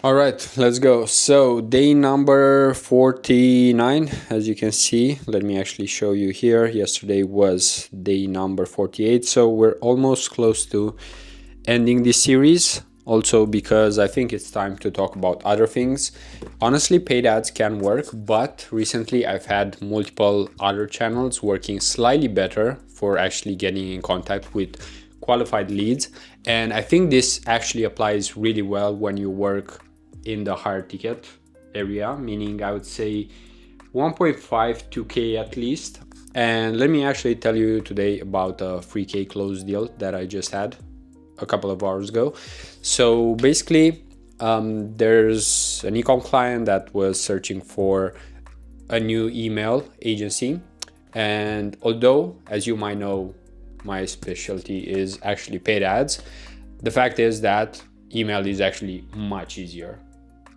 All right, let's go. So day number 49, as you can see, let me actually show you here. Yesterday was day number 48. So we're almost close to ending this series. Also because I think it's time to talk about other things. Honestly, paid ads can work, but recently I've had multiple other channels working slightly better for actually getting in contact with qualified leads. And I think this actually applies really well when you work in the higher ticket area, meaning I would say 1.5 2k at least. And let me actually tell you today about a 3k close deal that I just had a couple of hours ago. So basically, there's an eCom client that was searching for a new email agency. And although, as you might know, my specialty is actually paid ads, the fact is that email is actually much easier.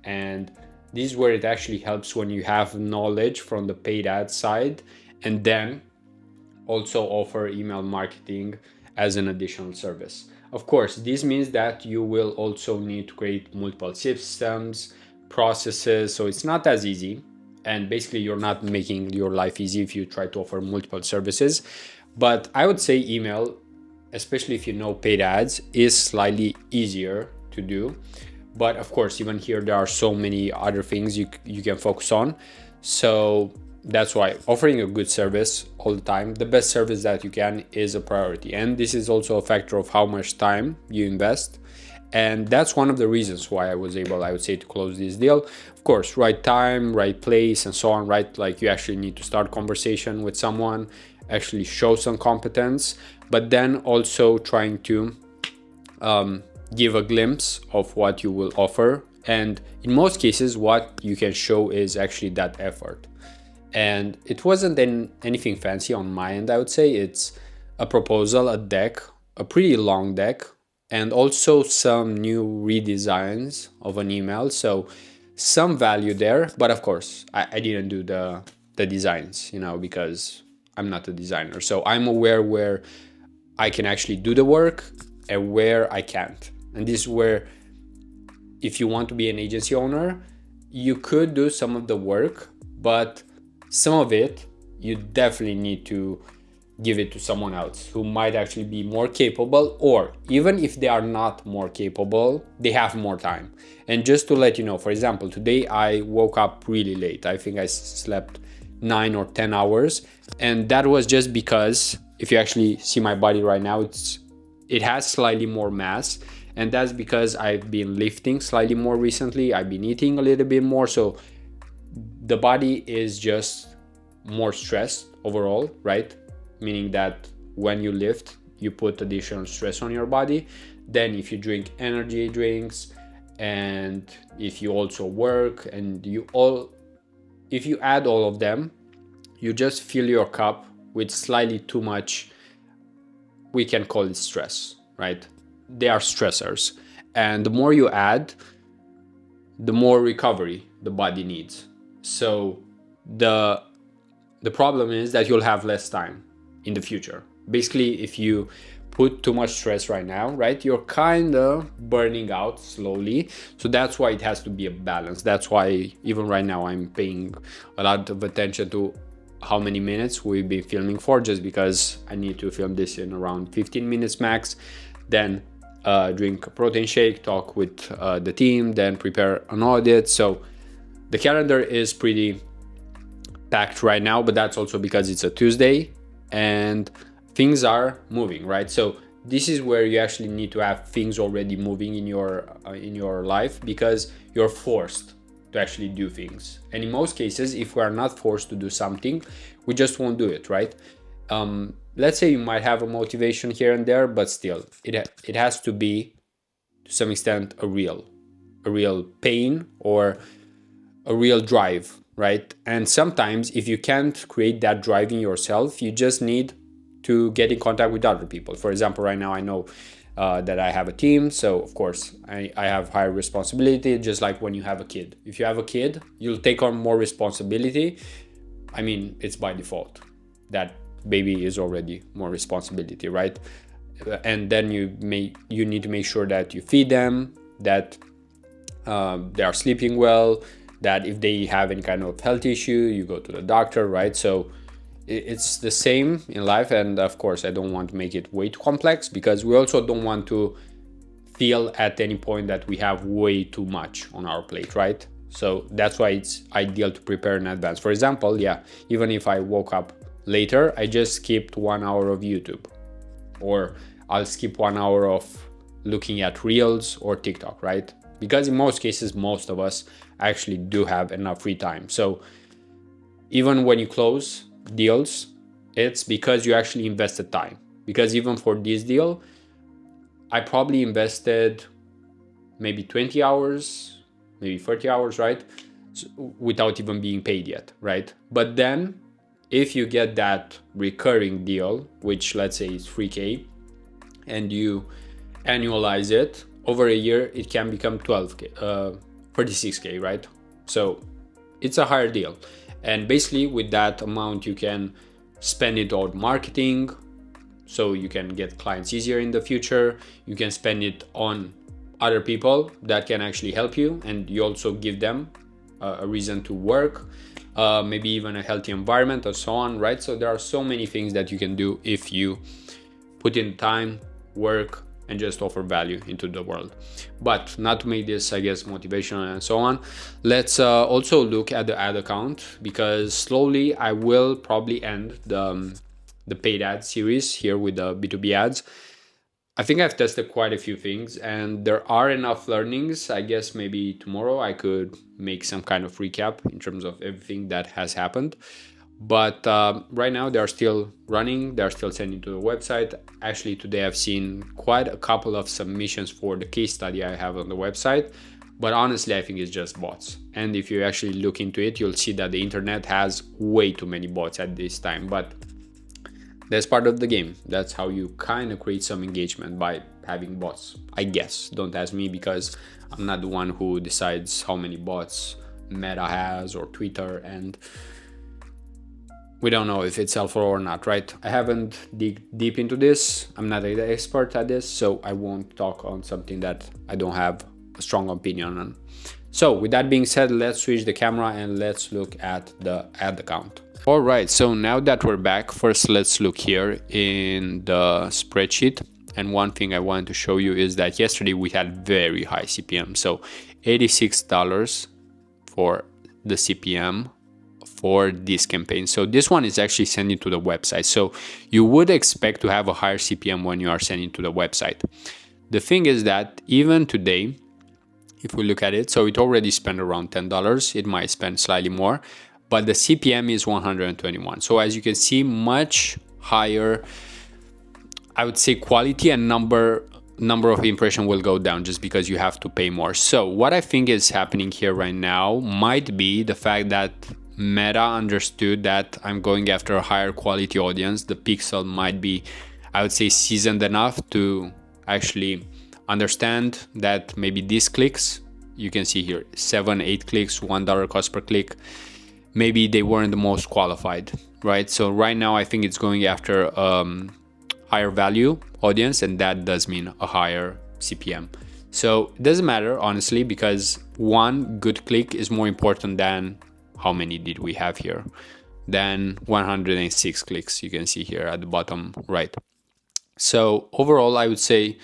And this is where it actually helps when you have knowledge from the paid ad side and then also offer email marketing as an additional service. Of course, this means that you will also need to create multiple systems, processes, so it's not as easy. And basically, you're not making your life easy if you try to offer multiple services. But I would say email, especially if you know paid ads, is slightly easier to do. But of course, even here, there are so many other things you can focus on. So that's why offering a good service all the time, the best service that you can, is a priority. And this is also a factor of how much time you invest. And that's one of the reasons why I was able, I would say, to close this deal. Of course, right time, right place, and so on, right? Like you actually need to start conversation with someone, actually show some competence, but then also trying to give a glimpse of what you will offer. And in most cases, what you can show is actually that effort. And it wasn't anything fancy on my end, I would say. It's a proposal, a deck, a pretty long deck, and also some new redesigns of an email. So some value there. But of course, I didn't do the designs, because I'm not a designer. So I'm aware where I can actually do the work and where I can't. And this is where, if you want to be an agency owner, you could do some of the work, but some of it you definitely need to give it to someone else who might actually be more capable, or even if they are not more capable, they have more time. And just to let you know, for example, today I woke up really late. I think I slept 9 or 10 hours, and that was just because if you actually see my body right now, it has slightly more mass, and that's because I've been lifting slightly more recently. I've been eating a little bit more, so the body is just more stressed overall, right? Meaning that when you lift, you put additional stress on your body. Then if you drink energy drinks, and if you also work, and if you add all of them, you just fill your cup with slightly too much, we can call it stress, right? They are stressors. And the more you add, the more recovery the body needs. So the problem is that you'll have less time in the future. Basically, if you put too much stress right now, right, you're kind of burning out slowly. So that's why it has to be a balance. That's why even right now I'm paying a lot of attention to how many minutes we've been filming for, just because I need to film this in around 15 minutes max. Then drink a protein shake, talk with the team, then prepare an audit. So the calendar is pretty packed right now, but that's also because it's a Tuesday and things are moving, right? So this is where you actually need to have things already moving in your life, because you're forced to actually do things. And in most cases, if we are not forced to do something, we just won't do it, right? Let's say you might have a motivation here and there, but still, it has to be to some extent a real pain or a real drive, right? And sometimes if you can't create that drive in yourself, you just need to get in contact with other people. For example, right now I know that I have a team, so of course I have higher responsibility, just like when you have a kid. If you have a kid, you'll take on more responsibility. I mean, it's by default. That baby is already more responsibility, right? And then you need to make sure that you feed them, that they are sleeping well, that if they have any kind of health issue, you go to the doctor, right? So it's the same in life. And of course, I don't want to make it way too complex, because we also don't want to feel at any point that we have way too much on our plate, right? So that's why it's ideal to prepare in advance. For example, yeah, even if I woke up later, I just skipped 1 hour of YouTube, or I'll skip 1 hour of looking at Reels or TikTok, right? Because in most cases, most of us actually do have enough free time. So even when you close deals, it's because you actually invested time. Because even for this deal, I probably invested maybe 20 hours, maybe 30 hours, right? So, without even being paid yet, right? But then if you get that recurring deal, which let's say is 3K, and you annualize it over a year, it can become 12K, 36K, right? So it's a higher deal. And basically with that amount, you can spend it on marketing, so you can get clients easier in the future. You can spend it on other people that can actually help you, and you also give them a reason to work, maybe even a healthy environment or so on, right? So there are so many things that you can do if you put in time, work, and just offer value into the world. But not to make this, I guess, motivational and so on, let's also look at the ad account, because slowly I will probably end the paid ad series here with the B2B ads. I think I've tested quite a few things, and there are enough learnings. I guess maybe tomorrow I could make some kind of recap in terms of everything that has happened. But right now they're still running, they're still sending to the website. Actually, today I've seen quite a couple of submissions for the case study I have on the website. But honestly, I think it's just bots. And if you actually look into it, you'll see that the internet has way too many bots at this time. But that's part of the game. That's how you kind of create some engagement, by having bots, I guess. Don't ask me, because I'm not the one who decides how many bots Meta has or Twitter, and we don't know if it's helpful or not, right? I haven't dig deep into this. I'm not an expert at this, so I won't talk on something that I don't have a strong opinion on. So with that being said, let's switch the camera and let's look at the ad account. All right, so now that we're back, first let's look here in the spreadsheet. And one thing I wanted to show you is that yesterday we had very high CPM. So $86 for the CPM for this campaign. So this one is actually sending to the website. So you would expect to have a higher CPM when you are sending to the website. The thing is that even today, if we look at it, so it already spent around $10. It might spend slightly more, but the CPM is 121. So as you can see, much higher, I would say, quality, and number of impression will go down just because you have to pay more. So what I think is happening here right now might be the fact that Meta understood that I'm going after a higher quality audience. The pixel might be, I would say, seasoned enough to actually understand that maybe these clicks, you can see here 7-8 clicks, $1 cost per click, maybe they weren't the most qualified, right? So right now I think it's going after higher value audience, and that does mean a higher CPM. So it doesn't matter, honestly, because one good click is more important than how many did we have here, than 106 clicks, you can see here at the bottom right. So overall, I would say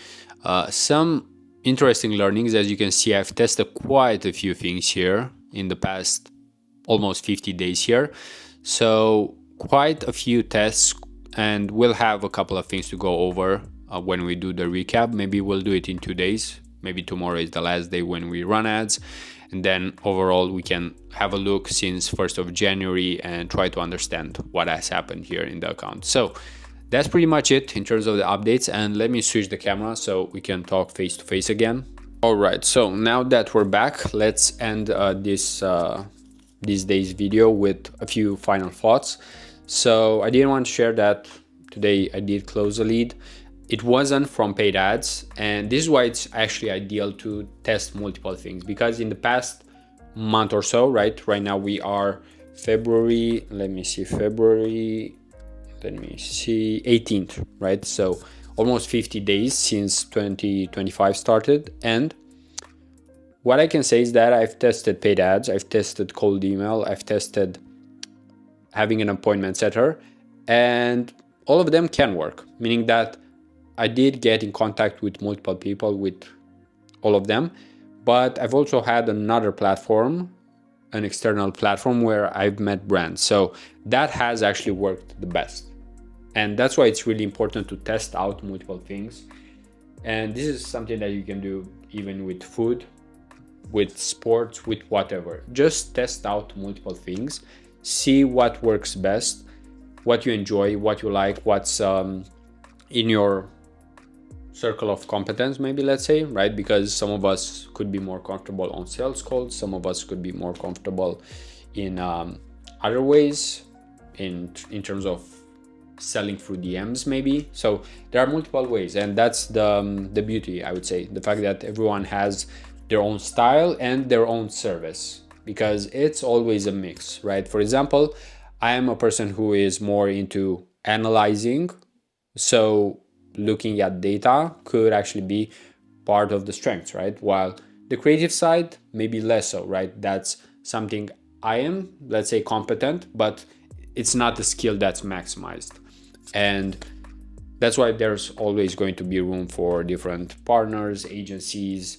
some interesting learnings. As you can see, I've tested quite a few things here in the past almost 50 days here. So quite a few tests, and we'll have a couple of things to go over when we do the recap. Maybe we'll do it in 2 days. Maybe tomorrow is the last day when we run ads. And then overall, we can have a look since 1st of January and try to understand what has happened here in the account. So that's pretty much it in terms of the updates. And let me switch the camera so we can talk face to face again. All right, so now that we're back, let's end this day's video with a few final thoughts. So I didn't want to share that today I did close a lead. It wasn't from paid ads, and this is why it's actually ideal to test multiple things, because in the past month or so, right now we are February, let me see, 18th, right? So almost 50 days since 2025 started, and what I can say is that I've tested paid ads, I've tested cold email, I've tested having an appointment setter, and all of them can work, meaning that I did get in contact with multiple people with all of them, but I've also had another platform, an external platform, where I've met brands. So that has actually worked the best. And that's why it's really important to test out multiple things. And this is something that you can do even with food, with sports, with whatever. Just test out multiple things, see what works best, what you enjoy, what you like, what's in your circle of competence, maybe, let's say, right? Because some of us could be more comfortable on sales calls, some of us could be more comfortable in other ways, in terms of selling through DMs, maybe. So there are multiple ways, and that's the beauty, I would say, the fact that everyone has their own style and their own service, because it's always a mix, right? For example, I am a person who is more into analyzing, so looking at data could actually be part of the strengths, right? While the creative side, maybe less so, right? That's something I am, let's say, competent, but it's not a skill that's maximized. And that's why there's always going to be room for different partners, agencies,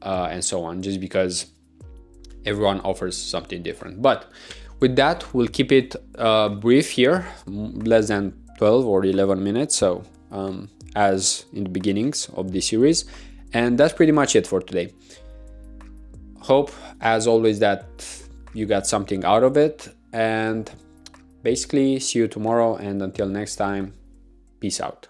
and so on, just because everyone offers something different. But with that, we'll keep it brief here, less than 12 or 11 minutes. So as in the beginnings of this series. And that's pretty much it for today. Hope, as always, that you got something out of it. And basically, see you tomorrow. And until next time, peace out.